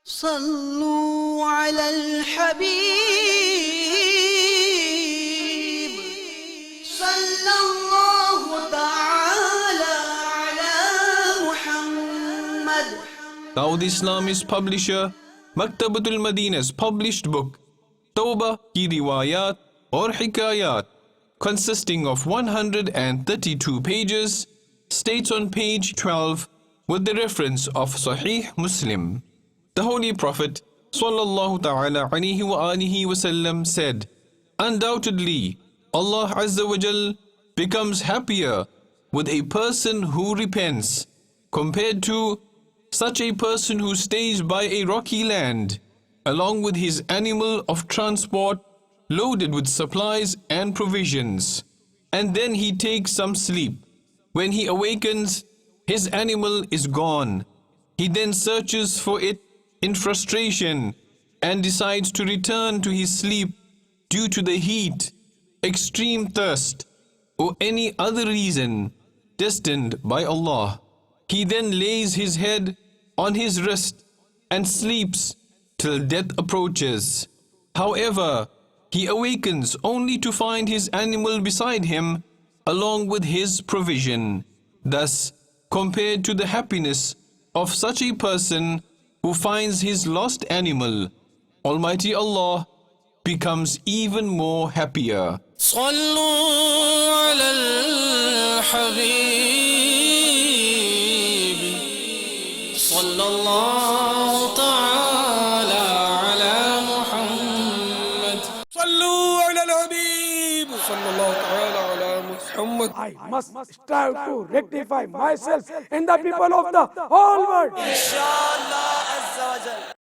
صلوا على الحبيب صلى الله تعالى على محمد. Dawateislami's publisher, Maktabatul Madina's published book, Taubah ki Riwayat or Hikayat, consisting of 132 pages, states on page 12 with the reference of Sahih Muslim. The Holy Prophet sallallahu ta'ala alayhi wa alihi wasallam said, "Undoubtedly, Allah Azza wa Jal becomes happier with a person who repents compared to such a person who stays by a rocky land along with his animal of transport loaded with supplies and provisions, and then he takes some sleep. When he awakens, his animal is gone. He then searches for it in frustration and decides to return to his sleep due to the heat, extreme thirst, or any other reason destined by Allah. He then lays his head on his wrist and sleeps till death approaches. However, he awakens only to find his animal beside him along with his provision. Thus, compared to the happiness of such a person who finds his lost animal, Almighty Allah becomes even more happier." صلوا على الحبيب صلى الله تعالى على محمد. صلوا على الحبيب صلى الله تعالى على محمد. I must strive to rectify myself and the people of the whole world. Inshallah Azza wa